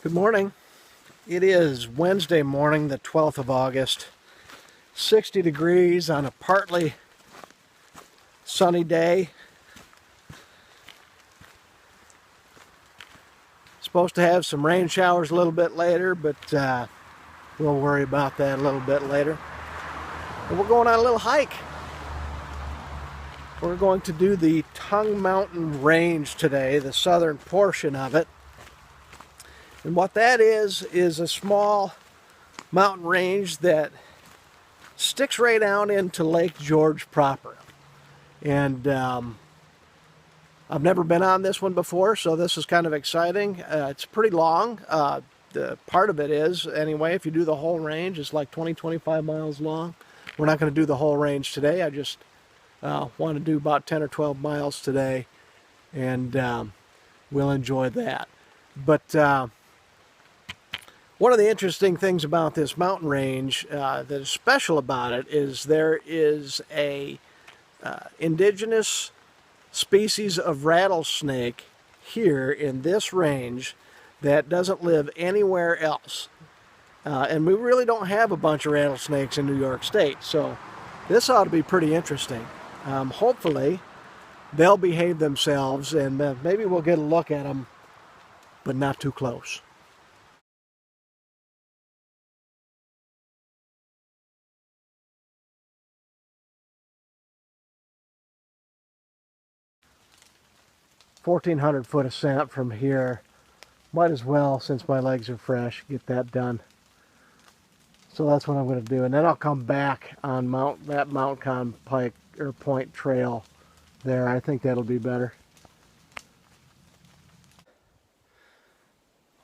Good morning. It is Wednesday morning, the 12th of August. 60 degrees on a partly sunny day. Supposed to have some rain showers a little bit later, but we'll worry about that a little bit later. And we're going on a little hike. We're going to do the Tongue Mountain Range today, the southern portion of it. And what that is a small mountain range that sticks right down into Lake George proper. And I've never been on this one before, so this is kind of exciting. It's pretty long. The part of it is, anyway, if you do the whole range, it's like 20-25 miles long. We're not going to do the whole range today. I just want to do about 10 or 12 miles today, and we'll enjoy that. But one of the interesting things about this mountain range that is special about it is there is a indigenous species of rattlesnake here in this range that doesn't live anywhere else. And we really don't have a bunch of rattlesnakes in New York State, so this ought to be pretty interesting. Hopefully they'll behave themselves, and maybe we'll get a look at them, but not too close. (1,400-foot ascent from here. Might as well, since my legs are fresh, get that done. So that's what I'm going to do, and then I'll come back on that Mcom Pike or Point Trail there. I think that'll be better.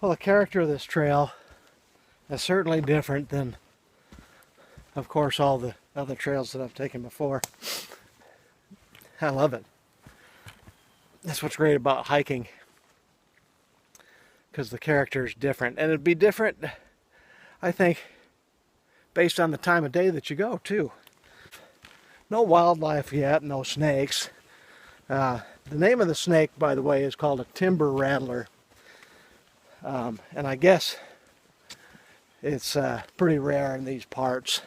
Well, the character of this trail is certainly different than, of course, all the other trails that I've taken before. I love it. That's what's great about hiking, because the character is different. And it'd be different, I think, based on the time of day that you go, too. No wildlife yet, no snakes. The name of the snake, by the way, is called a timber rattler. And I guess it's pretty rare in these parts.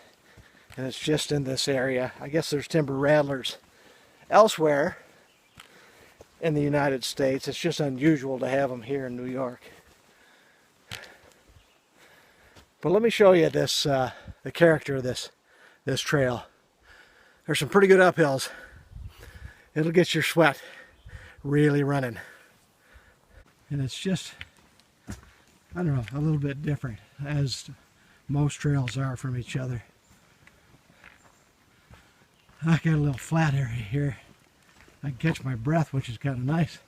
And it's just in this area. I guess there's timber rattlers elsewhere in the United States. It's just unusual to have them here in New York. But let me show you this, the character of this trail. There's some pretty good uphills. It'll get your sweat really running. And it's just, I don't know, a little bit different, as most trails are from each other. I got a little flat area here. I can catch my breath, which is kind of nice.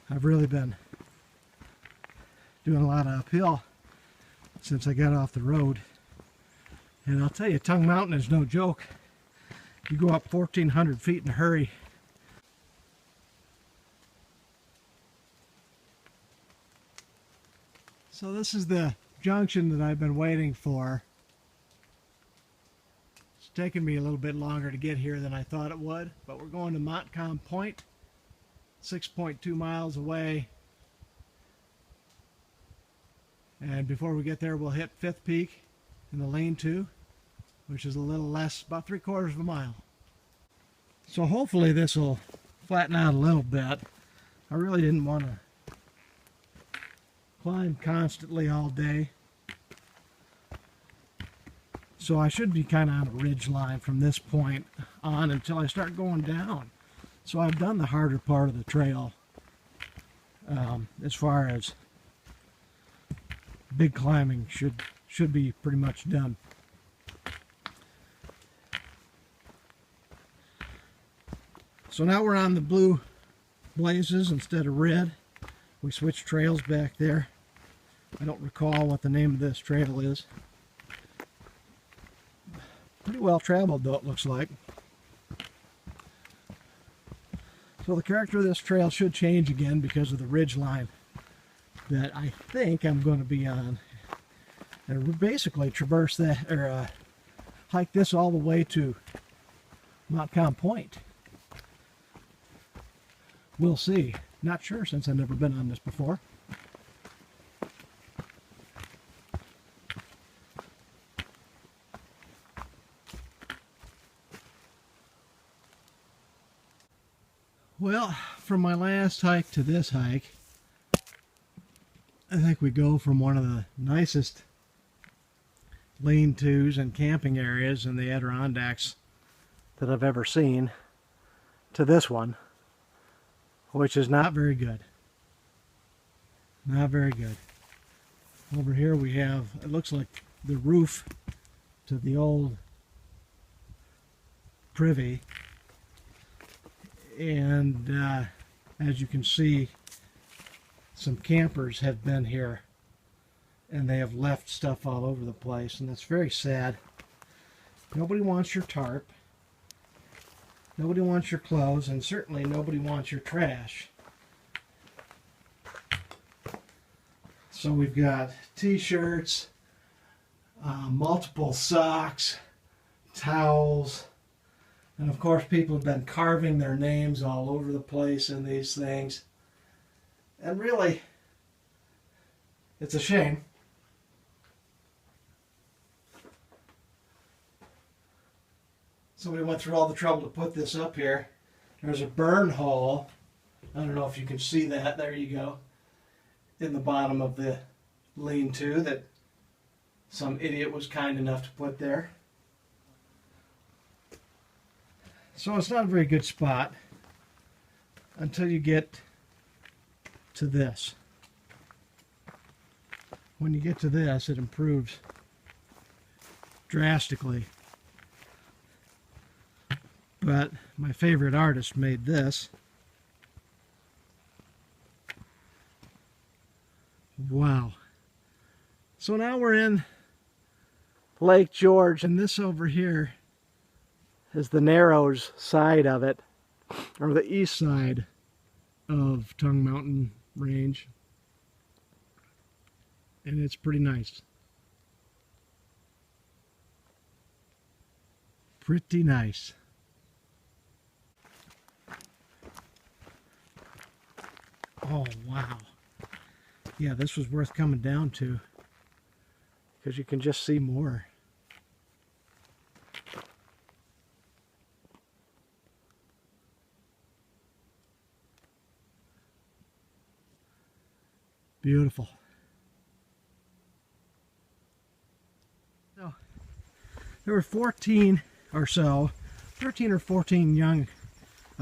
I've really been doing a lot of uphill since I got off the road. And I'll tell you, Tongue Mountain is no joke. You go up 1,400 feet in a hurry. So this is the junction that I've been waiting for. It's taken me a little bit longer to get here than I thought it would, but we're going to Mcom Point, 6.2 miles away. And before we get there, we'll hit Fifth Peak in the leanto, which is a little less, about 3/4 of a mile. So hopefully this will flatten out a little bit. I really didn't want to climb constantly all day. So I should be kind of on a ridge line from this point on until I start going down. So I've done the harder part of the trail as far as big climbing should be pretty much done. So now we're on the blue blazes instead of red. We switched trails back there. I don't recall what the name of this trail is. Pretty well traveled though, it looks like. So the character of this trail should change again because of the ridge line that I think I'm going to be on. And we basically traverse that, or hike this all the way to Mcom Point. We'll see. Not sure, since I've never been on this before. Well, from my last hike to this hike, I think we go from one of the nicest lean-tos and camping areas in the Adirondacks that I've ever seen to this one, which is not very good. Not very good. Over here we have, it looks like the roof to the old privy, and as you can see, some campers have been here and they have left stuff all over the place, and that's very sad. Nobody wants your tarp, nobody wants your clothes, and certainly nobody wants your trash. So we've got t-shirts, multiple socks, towels, and of course people have been carving their names all over the place in these things. And really, it's a shame. Somebody went through all the trouble to put this up here. There's a burn hole. I don't know if you can see that. There you go. In the bottom of the lean-to that some idiot was kind enough to put there. So it's not a very good spot until you get to this. When you get to this, it improves drastically. But my favorite artist made this. Wow. So now we're in Lake George, and this over here is the Narrows side of it, or the east side of Tongue Mountain Range, and it's pretty nice. Pretty nice. Oh wow. Yeah, this was worth coming down to because you can just see more. Beautiful. So, there were 14 or so, 13 or 14 young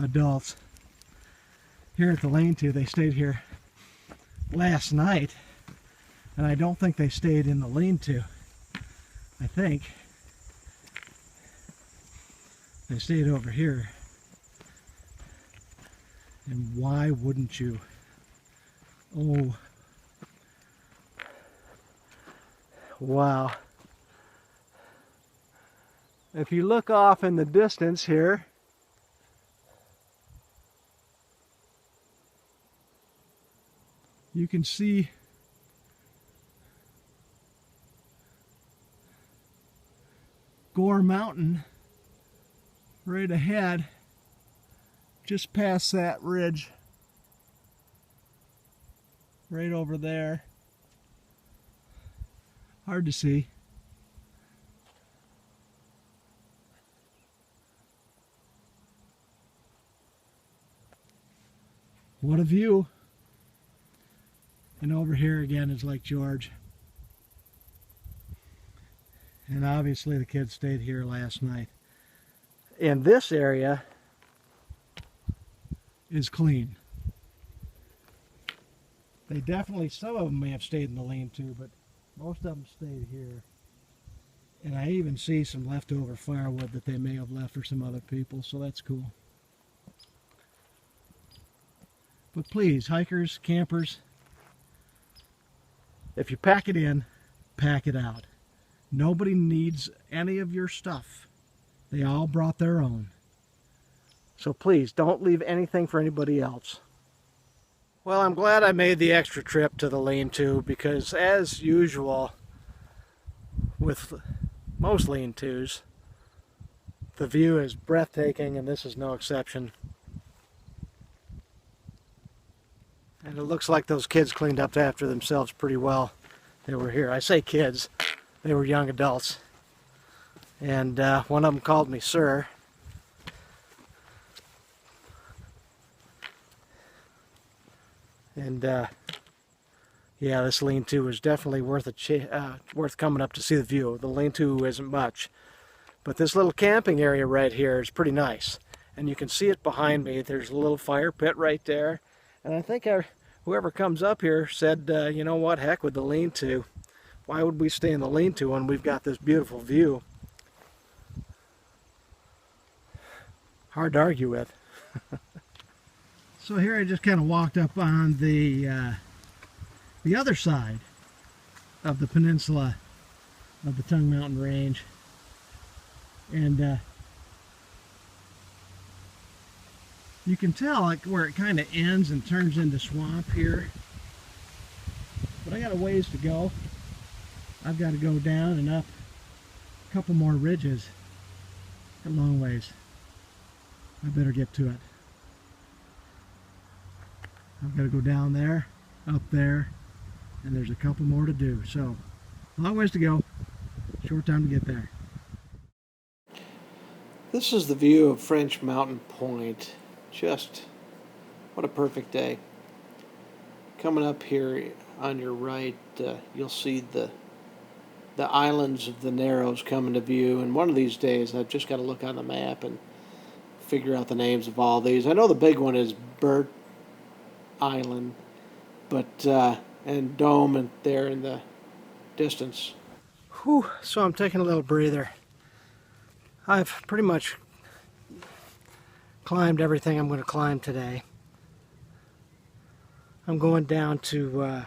adults here at the lean-to. They stayed here last night, and I don't think they stayed in the lean-to. I think they stayed over here. And why wouldn't you? Oh, wow. If you look off in the distance here, you can see Gore Mountain right ahead, just past that ridge, right over there. Hard to see. What a view. And over here again is Lake George. And obviously the kids stayed here last night. And this area is clean. They definitely, some of them may have stayed in the lean-to, but most of them stayed here. And I even see some leftover firewood that they may have left for some other people, so that's cool. But please, hikers, campers, if you pack it in, pack it out. Nobody needs any of your stuff. They all brought their own. So please, don't leave anything for anybody else. Well, I'm glad I made the extra trip to the lean-to, because as usual with most lean-tos, the view is breathtaking, and this is no exception. And it looks like those kids cleaned up after themselves pretty well. They were here. I say kids, they were young adults. And one of them called me sir. And yeah, this lean-to is definitely worth worth coming up to see the view. The lean-to isn't much, but this little camping area right here is pretty nice. And you can see it behind me. There's a little fire pit right there. And I think whoever comes up here said, you know what, heck with the lean-to. Why would we stay in the lean-to when we've got this beautiful view? Hard to argue with. So here I just kind of walked up on the other side of the peninsula of the Tongue Mountain Range. And you can tell like where it kind of ends and turns into swamp here. But I got a ways to go. I've got to go down and up a couple more ridges. A long ways. I better get to it. I've got to go down there, up there, and there's a couple more to do. So, long ways to go. Short time to get there. This is the view of French Mountain Point. Just, what a perfect day. Coming up here on your right, you'll see the islands of the Narrows come into view. And one of these days, I've just got to look on the map and figure out the names of all these. I know the big one is Burt Island, but and Dome and there in the distance. Whew, so I'm taking a little breather. I've pretty much climbed everything I'm going to climb today. I'm going down to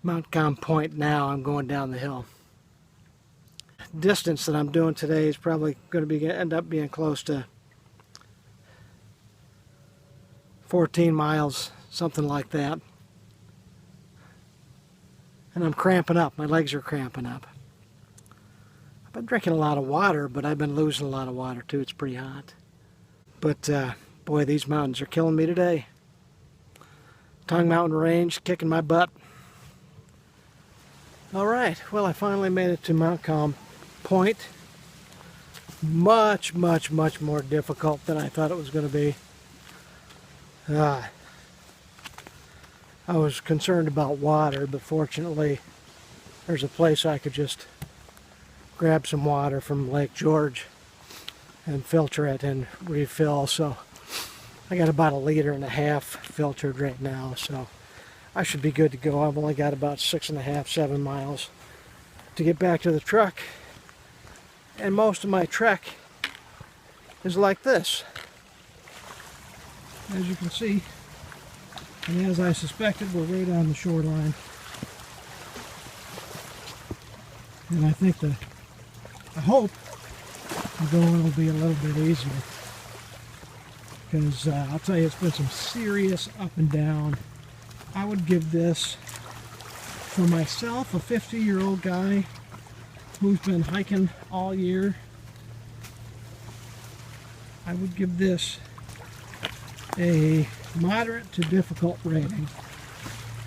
Mcom Point now. I'm going down the hill. Distance that I'm doing today is probably going to end up being close to 14 miles, something like that. And I'm cramping up. My legs are cramping up. I've been drinking a lot of water, but I've been losing a lot of water too. It's pretty hot. But boy, these mountains are killing me today. Tongue Mountain Range kicking my butt. Alright, well I finally made it to Mcom Point. Much, much, much more difficult than I thought it was going to be. I was concerned about water, but fortunately there's a place I could just grab some water from Lake George and filter it and refill. So I got about 1.5 liters filtered right now, so I should be good to go. I've only got about 6.5, 7 miles to get back to the truck, and most of my trek is like this. As you can see, and as I suspected, we're right on the shoreline. And I think I hope the going will be a little bit easier. Because I'll tell you, it's been some serious up and down. I would give this, for myself, a 50-year-old guy who's been hiking all year, I would give this a moderate to difficult rating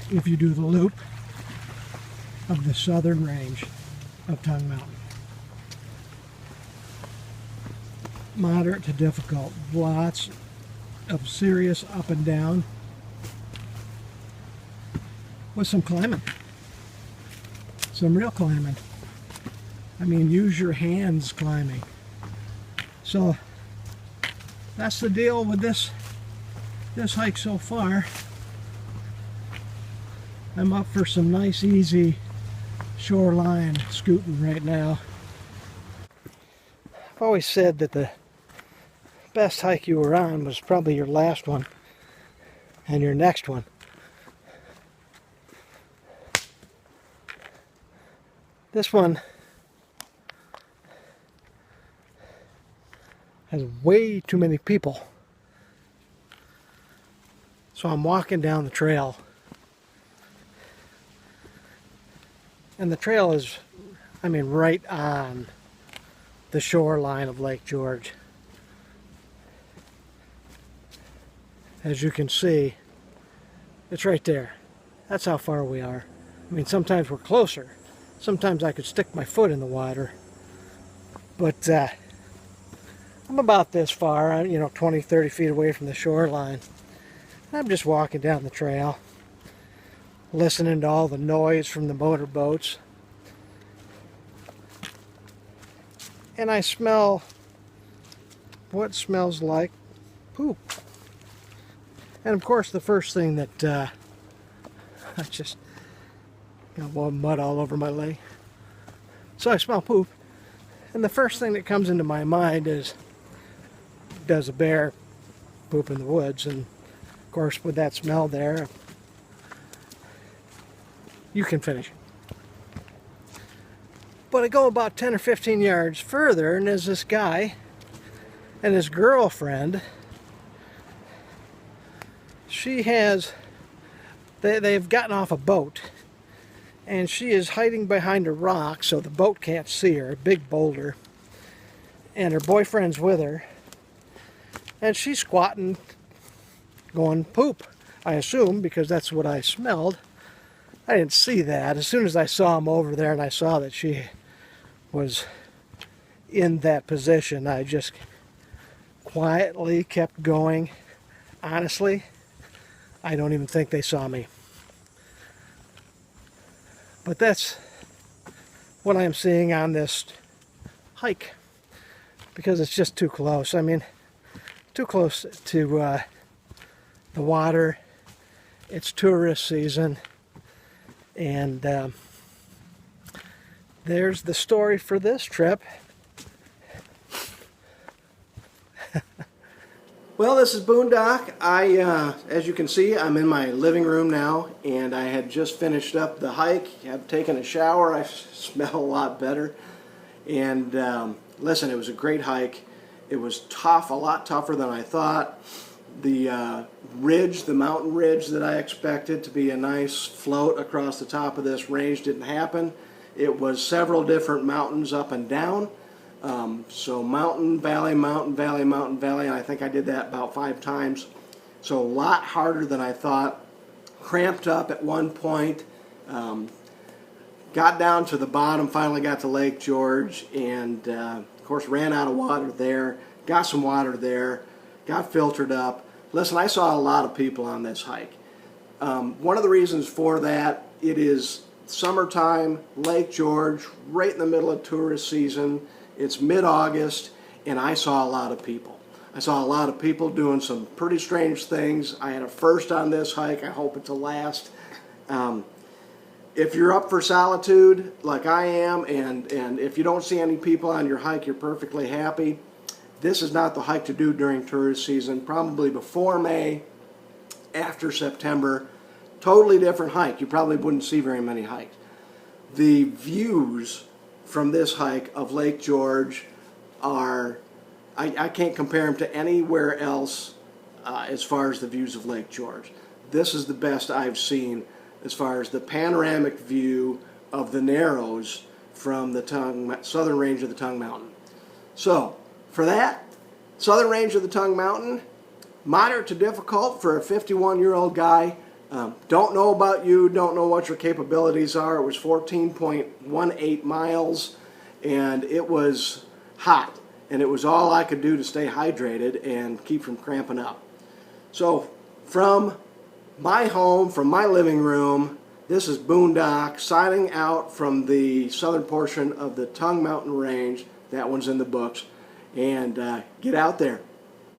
if you do the loop of the southern range of Tongue Mountain. Moderate to difficult. Lots of serious up and down with some climbing. Some real climbing. I mean, use your hands climbing. So that's the deal with this hike so far. I'm up for some nice easy shoreline scooting right now. I've always said that the best hike you were on was probably your last one and your next one. This one has way too many people. So I'm walking down the trail, and the trail is, I mean, right on the shoreline of Lake George. As you can see, it's right there. That's how far we are. I mean, sometimes we're closer. Sometimes I could stick my foot in the water. But I'm about this far, 20, 30 feet away from the shoreline. I'm just walking down the trail. listening to all the noise from the motorboats. And I smell what smells like poop. And of course, the first thing that I just got mud all over my leg. So I smell poop, and the first thing that comes into my mind is, does a bear poop in the woods? And of course, with that smell there, you can finish. But I go about 10 or 15 yards further, and there's this guy and his girlfriend. They've gotten off a boat, and she is hiding behind a rock so the boat can't see her, a big boulder, and her boyfriend's with her, and she's squatting, going poop, I assume, because that's what I smelled. I didn't see that. As soon as I saw him over there and I saw that she was in that position, I just quietly kept going. Honestly, I don't even think they saw me. But that's what I'm seeing on this hike, because it's just too close. I mean, too close to the water. It's tourist season, and there's the story for this trip. Well, this is Boondock. As you can see, I'm in my living room now, and I had just finished up the hike. I've taken a shower. I smell a lot better. And listen, it was a great hike. It was tough, a lot tougher than I thought. The ridge, the mountain ridge that I expected to be a nice float across the top of this range didn't happen. It was several different mountains up and down. So mountain, valley, mountain, valley, mountain, valley, and I think I did that about 5 times. So a lot harder than I thought. Cramped up at one point. Got down to the bottom, finally got to Lake George, and of course ran out of water there. Got some water there. Got filtered up. Listen, I saw a lot of people on this hike. One of the reasons for that, it is summertime, Lake George, right in the middle of tourist season. It's mid-August, and I saw a lot of people. I saw a lot of people doing some pretty strange things. I had a first on this hike. I hope it's a last. If you're up for solitude, like I am, and if you don't see any people on your hike, you're perfectly happy. This is not the hike to do during tourist season. Probably before May, after September. Totally different hike. You probably wouldn't see very many hikes. The views from this hike of Lake George are, I can't compare them to anywhere else as far as the views of Lake George. This is the best I've seen as far as the panoramic view of the Narrows from the southern range of the Tongue Mountain. So, for that, southern range of the Tongue Mountain, moderate to difficult for a 51-year-old guy. Don't know about you, don't know what your capabilities are. It was 14.18 miles, and it was hot, and it was all I could do to stay hydrated and keep from cramping up. So from my home, from my living room, this is Boondock signing out from the southern portion of the Tongue Mountain Range. That one's in the books. And get out there.